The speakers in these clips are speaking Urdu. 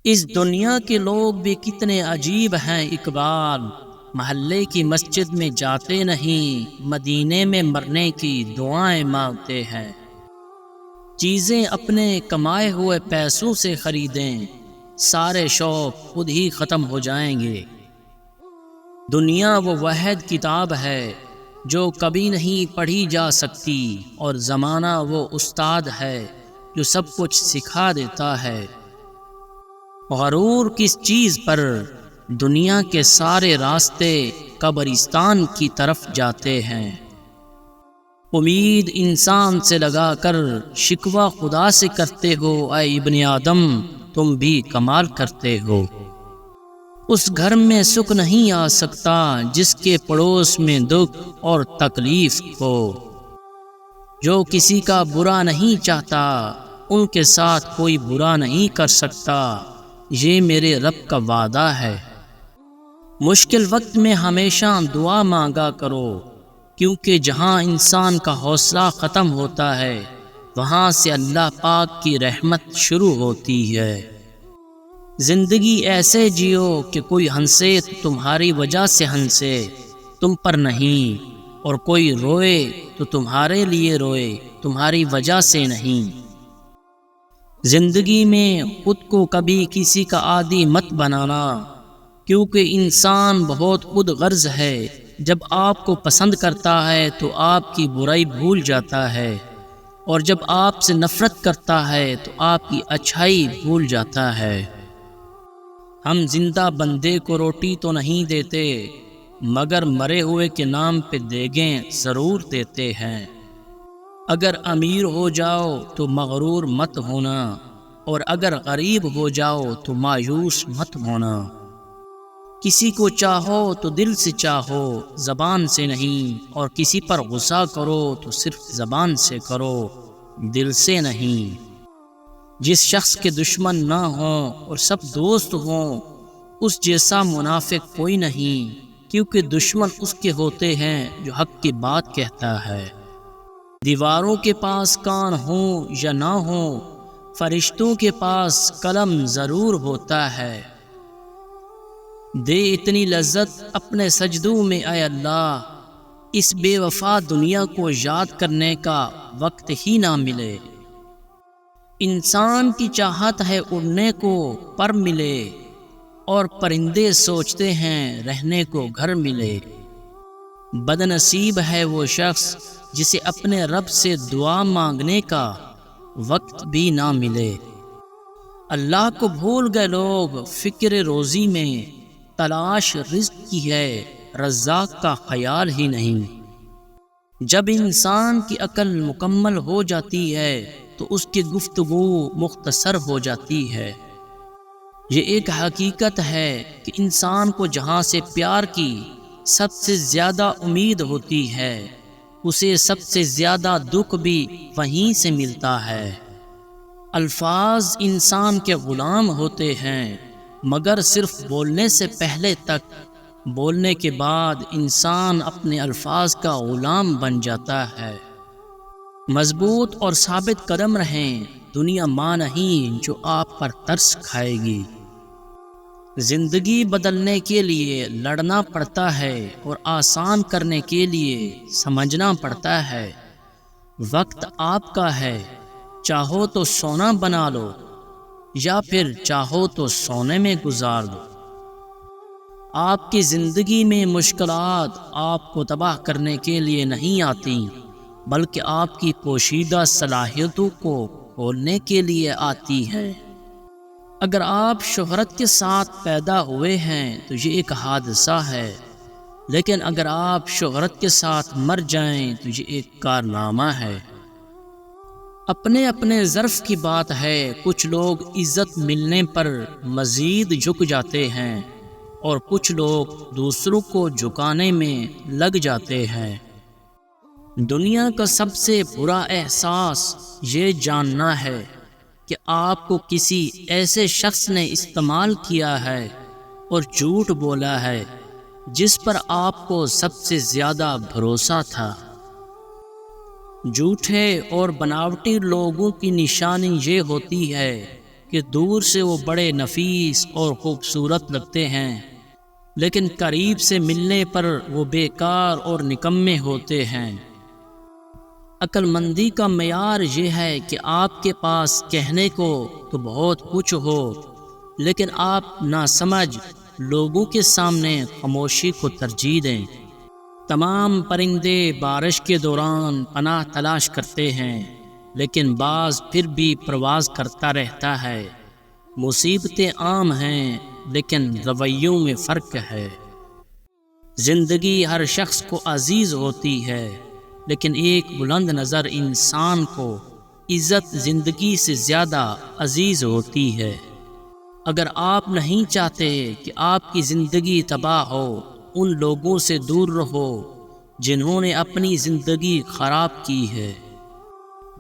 اس دنیا کے لوگ بھی کتنے عجیب ہیں اقبال، محلے کی مسجد میں جاتے نہیں، مدینے میں مرنے کی دعائیں مانگتے ہیں۔ چیزیں اپنے کمائے ہوئے پیسوں سے خریدیں، سارے شوق خود ہی ختم ہو جائیں گے۔ دنیا وہ واحد کتاب ہے جو کبھی نہیں پڑھی جا سکتی، اور زمانہ وہ استاد ہے جو سب کچھ سکھا دیتا ہے۔ غرور کس چیز پر؟ دنیا کے سارے راستے قبرستان کی طرف جاتے ہیں۔ امید انسان سے لگا کر شکوہ خدا سے کرتے ہو، اے ابن آدم تم بھی کمال کرتے ہو۔ اس گھر میں سکھ نہیں آ سکتا جس کے پڑوس میں دکھ اور تکلیف ہو۔ جو کسی کا برا نہیں چاہتا ان کے ساتھ کوئی برا نہیں کر سکتا، یہ میرے رب کا وعدہ ہے۔ مشکل وقت میں ہمیشہ دعا مانگا کرو، کیونکہ جہاں انسان کا حوصلہ ختم ہوتا ہے وہاں سے اللہ پاک کی رحمت شروع ہوتی ہے۔ زندگی ایسے جیو کہ کوئی ہنسے تو تمہاری وجہ سے ہنسے، تم پر نہیں، اور کوئی روئے تو تمہارے لیے روئے، تمہاری وجہ سے نہیں۔ زندگی میں خود کو کبھی کسی کا عادی مت بنانا، کیونکہ انسان بہت خود غرض ہے۔ جب آپ کو پسند کرتا ہے تو آپ کی برائی بھول جاتا ہے، اور جب آپ سے نفرت کرتا ہے تو آپ کی اچھائی بھول جاتا ہے۔ ہم زندہ بندے کو روٹی تو نہیں دیتے، مگر مرے ہوئے کے نام پہ دیگیں ضرور دیتے ہیں۔ اگر امیر ہو جاؤ تو مغرور مت ہونا، اور اگر غریب ہو جاؤ تو مایوس مت ہونا۔ کسی کو چاہو تو دل سے چاہو، زبان سے نہیں، اور کسی پر غصہ کرو تو صرف زبان سے کرو، دل سے نہیں۔ جس شخص کے دشمن نہ ہوں اور سب دوست ہوں، اس جیسا منافق کوئی نہیں، کیونکہ دشمن اس کے ہوتے ہیں جو حق کی بات کہتا ہے۔ دیواروں کے پاس کان ہوں یا نہ ہوں، فرشتوں کے پاس قلم ضرور ہوتا ہے۔ دے اتنی لذت اپنے سجدوں میں اے اللہ، اس بے وفا دنیا کو یاد کرنے کا وقت ہی نہ ملے۔ انسان کی چاہت ہے اڑنے کو پر ملے، اور پرندے سوچتے ہیں رہنے کو گھر ملے۔ بد نصیب ہے وہ شخص جسے اپنے رب سے دعا مانگنے کا وقت بھی نہ ملے۔ اللہ کو بھول گئے لوگ فکر روزی میں، تلاش رزق کی ہے رزاق کا خیال ہی نہیں۔ جب انسان کی عقل مکمل ہو جاتی ہے تو اس کی گفتگو مختصر ہو جاتی ہے۔ یہ ایک حقیقت ہے کہ انسان کو جہاں سے پیار کی سب سے زیادہ امید ہوتی ہے، اسے سب سے زیادہ دکھ بھی وہیں سے ملتا ہے۔ الفاظ انسان کے غلام ہوتے ہیں، مگر صرف بولنے سے پہلے تک، بولنے کے بعد انسان اپنے الفاظ کا غلام بن جاتا ہے۔ مضبوط اور ثابت قدم رہیں، دنیا ماں نہیں جو آپ پر ترس کھائے گی۔ زندگی بدلنے کے لیے لڑنا پڑتا ہے، اور آسان کرنے کے لیے سمجھنا پڑتا ہے۔ وقت آپ کا ہے، چاہو تو سونا بنا لو، یا پھر چاہو تو سونے میں گزار دو۔ آپ کی زندگی میں مشکلات آپ کو تباہ کرنے کے لیے نہیں آتی، بلکہ آپ کی پوشیدہ صلاحیتوں کو کھولنے کے لیے آتی ہے۔ اگر آپ شہرت کے ساتھ پیدا ہوئے ہیں تو یہ ایک حادثہ ہے، لیکن اگر آپ شہرت کے ساتھ مر جائیں تو یہ ایک کارنامہ ہے۔ اپنے اپنے ظرف کی بات ہے، کچھ لوگ عزت ملنے پر مزید جھک جاتے ہیں، اور کچھ لوگ دوسروں کو جھکانے میں لگ جاتے ہیں۔ دنیا کا سب سے برا احساس یہ جاننا ہے کہ آپ کو کسی ایسے شخص نے استعمال کیا ہے اور جھوٹ بولا ہے جس پر آپ کو سب سے زیادہ بھروسہ تھا۔ جھوٹے اور بناوٹی لوگوں کی نشانی یہ ہوتی ہے کہ دور سے وہ بڑے نفیس اور خوبصورت لگتے ہیں، لیکن قریب سے ملنے پر وہ بیکار اور نکمے ہوتے ہیں۔ عقل مندی کا معیار یہ ہے کہ آپ کے پاس کہنے کو تو بہت کچھ ہو، لیکن آپ ناسمجھ لوگوں کے سامنے خاموشی کو ترجیح دیں۔ تمام پرندے بارش کے دوران پناہ تلاش کرتے ہیں، لیکن بعض پھر بھی پرواز کرتا رہتا ہے۔ مصیبتیں عام ہیں، لیکن رویوں میں فرق ہے۔ زندگی ہر شخص کو عزیز ہوتی ہے، لیکن ایک بلند نظر انسان کو عزت زندگی سے زیادہ عزیز ہوتی ہے۔ اگر آپ نہیں چاہتے کہ آپ کی زندگی تباہ ہو، ان لوگوں سے دور رہو جنہوں نے اپنی زندگی خراب کی ہے۔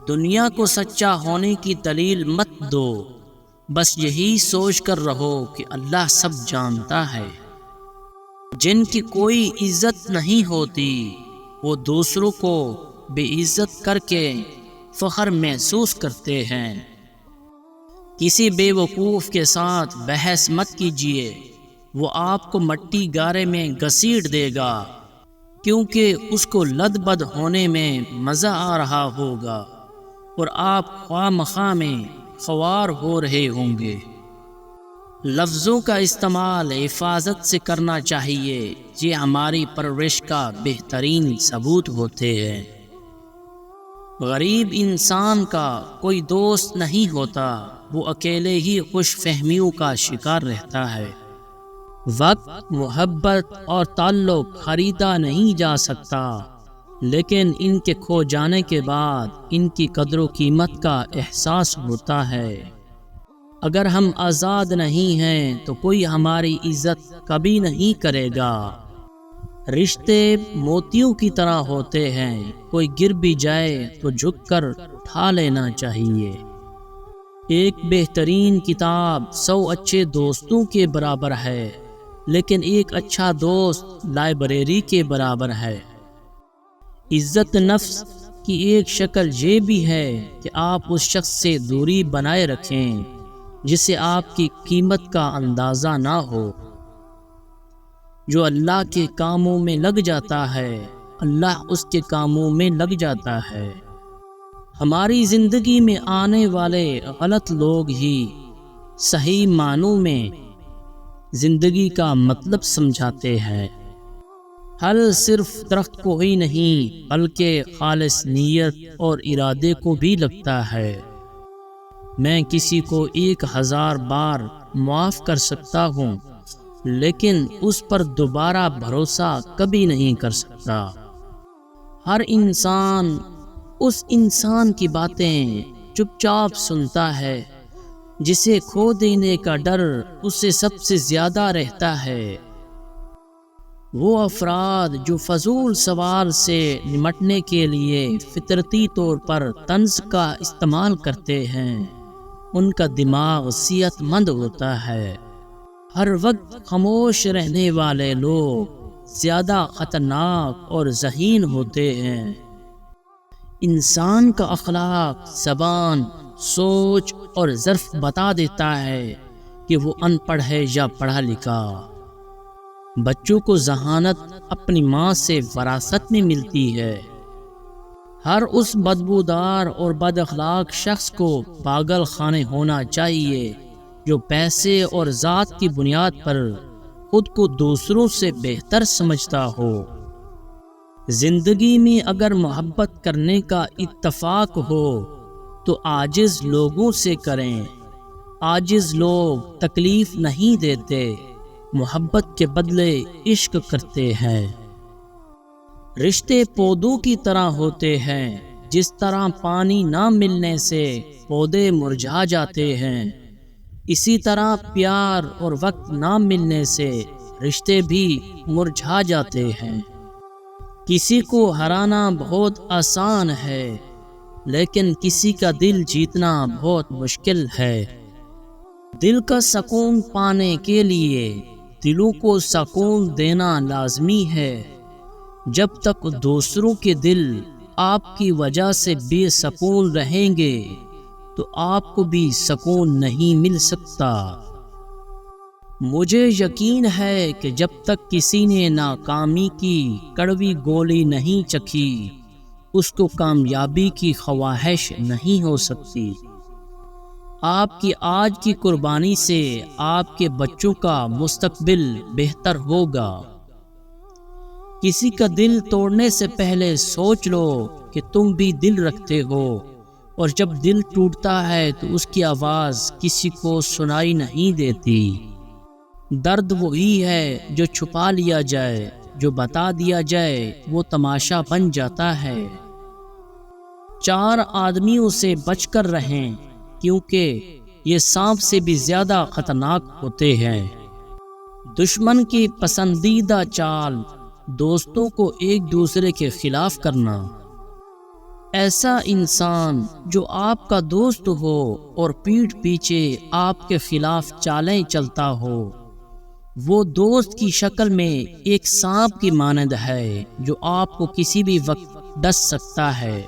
دنیا کو سچا ہونے کی دلیل مت دو، بس یہی سوچ کر رہو کہ اللہ سب جانتا ہے۔ جن کی کوئی عزت نہیں ہوتی وہ دوسروں کو بے عزت کر کے فخر محسوس کرتے ہیں۔ کسی بے وقوف کے ساتھ بحث مت کیجیے، وہ آپ کو مٹی گارے میں گھسیٹ دے گا، کیونکہ اس کو لد بد ہونے میں مزہ آ رہا ہوگا اور آپ خواہ مخواہ میں خوار ہو رہے ہوں گے۔ لفظوں کا استعمال حفاظت سے کرنا چاہیے، یہ ہماری پرورش کا بہترین ثبوت ہوتے ہیں۔ غریب انسان کا کوئی دوست نہیں ہوتا، وہ اکیلے ہی خوش فہمیوں کا شکار رہتا ہے۔ وقت، محبت اور تعلق خریدا نہیں جا سکتا، لیکن ان کے کھو جانے کے بعد ان کی قدر و قیمت کا احساس ہوتا ہے۔ اگر ہم آزاد نہیں ہیں تو کوئی ہماری عزت کبھی نہیں کرے گا۔ رشتے موتیوں کی طرح ہوتے ہیں، کوئی گر بھی جائے تو جھک کر اٹھا لینا چاہیے۔ ایک بہترین کتاب 100 اچھے دوستوں کے برابر ہے، لیکن ایک اچھا دوست لائبریری کے برابر ہے۔ عزت نفس کی ایک شکل یہ بھی ہے کہ آپ اس شخص سے دوری بنائے رکھیں جسے آپ کی قیمت کا اندازہ نہ ہو۔ جو اللہ کے کاموں میں لگ جاتا ہے، اللہ اس کے کاموں میں لگ جاتا ہے۔ ہماری زندگی میں آنے والے غلط لوگ ہی صحیح معنوں میں زندگی کا مطلب سمجھاتے ہیں۔ حل صرف درخت کو ہی نہیں بلکہ خالص نیت اور ارادے کو بھی لگتا ہے۔ میں کسی کو 1000 بار معاف کر سکتا ہوں، لیکن اس پر دوبارہ بھروسہ کبھی نہیں کر سکتا۔ ہر انسان اس انسان کی باتیں چپ چاپ سنتا ہے جسے کھو دینے کا ڈر اسے سب سے زیادہ رہتا ہے۔ وہ افراد جو فضول سوال سے نمٹنے کے لیے فطرتی طور پر طنز کا استعمال کرتے ہیں، ان کا دماغ صحت مند ہوتا ہے۔ ہر وقت خاموش رہنے والے لوگ زیادہ خطرناک اور ذہین ہوتے ہیں۔ انسان کا اخلاق، زبان، سوچ اور ظرف بتا دیتا ہے کہ وہ ان پڑھ ہے یا پڑھا لکھا۔ بچوں کو ذہانت اپنی ماں سے وراثت میں ملتی ہے۔ ہر اس بدبودار اور بد اخلاق شخص کو پاگل خانے ہونا چاہیے جو پیسے اور ذات کی بنیاد پر خود کو دوسروں سے بہتر سمجھتا ہو۔ زندگی میں اگر محبت کرنے کا اتفاق ہو تو عاجز لوگوں سے کریں۔ عاجز لوگ تکلیف نہیں دیتے، محبت کے بدلے عشق کرتے ہیں۔ رشتے پودوں کی طرح ہوتے ہیں، جس طرح پانی نہ ملنے سے پودے مرجھا جاتے ہیں، اسی طرح پیار اور وقت نہ ملنے سے رشتے بھی مرجھا جاتے ہیں۔ کسی کو ہرانا بہت آسان ہے، لیکن کسی کا دل جیتنا بہت مشکل ہے۔ دل کا سکون پانے کے لیے دلوں کو سکون دینا لازمی ہے۔ جب تک دوسروں کے دل آپ کی وجہ سے بے سکون رہیں گے تو تو آپ کو بھی سکون نہیں مل سکتا۔ مجھے یقین ہے کہ جب تک کسی نے ناکامی کی کڑوی گولی نہیں چکھی، اس کو کامیابی کی خواہش نہیں ہو سکتی۔ آپ کی آج کی قربانی سے آپ کے بچوں کا مستقبل بہتر ہوگا۔ کسی کا دل توڑنے سے پہلے سوچ لو کہ تم بھی دل رکھتے ہو، اور جب دل ٹوٹتا ہے تو اس کی آواز کسی کو سنائی نہیں دیتی۔ درد وہی ہے جو چھپا لیا جائے، جو بتا دیا جائے وہ تماشا بن جاتا ہے۔ 4 آدمیوں سے بچ کر رہیں، کیونکہ یہ سانپ سے بھی زیادہ خطرناک ہوتے ہیں۔ دشمن کی پسندیدہ چال دوستوں کو ایک دوسرے کے خلاف کرنا۔ ایسا انسان جو آپ کا دوست ہو اور پیٹھ پیچھے آپ کے خلاف چالیں چلتا ہو، وہ دوست کی شکل میں ایک سانپ کی مانند ہے جو آپ کو کسی بھی وقت ڈس سکتا ہے۔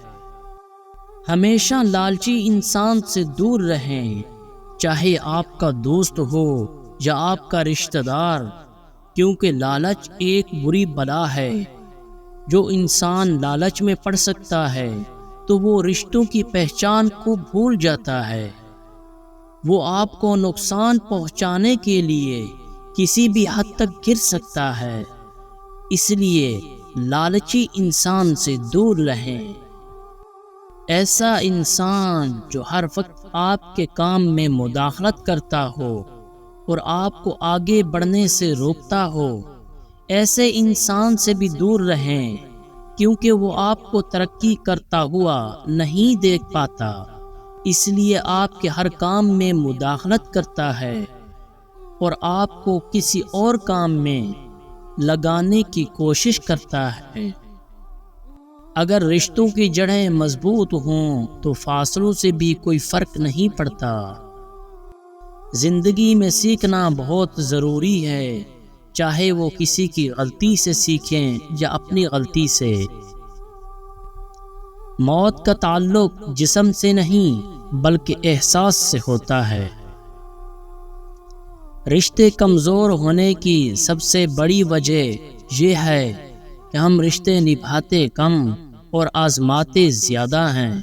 ہمیشہ لالچی انسان سے دور رہیں، چاہے آپ کا دوست ہو یا آپ کا رشتہ دار، کیونکہ لالچ ایک بری بلا ہے۔ جو انسان لالچ میں پڑ سکتا ہے تو وہ رشتوں کی پہچان کو بھول جاتا ہے۔ وہ آپ کو نقصان پہنچانے کے لیے کسی بھی حد تک گر سکتا ہے، اس لیے لالچی انسان سے دور رہیں۔ ایسا انسان جو ہر وقت آپ کے کام میں مداخلت کرتا ہو اور آپ کو آگے بڑھنے سے روکتا ہو، ایسے انسان سے بھی دور رہیں، کیونکہ وہ آپ کو ترقی کرتا ہوا نہیں دیکھ پاتا، اس لیے آپ کے ہر کام میں مداخلت کرتا ہے اور آپ کو کسی اور کام میں لگانے کی کوشش کرتا ہے۔ اگر رشتوں کی جڑیں مضبوط ہوں تو فاصلوں سے بھی کوئی فرق نہیں پڑتا۔ زندگی میں سیکھنا بہت ضروری ہے، چاہے وہ کسی کی غلطی سے سیکھیں یا اپنی غلطی سے۔ موت کا تعلق جسم سے نہیں بلکہ احساس سے ہوتا ہے۔ رشتے کمزور ہونے کی سب سے بڑی وجہ یہ ہے کہ ہم رشتے نبھاتے کم اور آزماتے زیادہ ہیں۔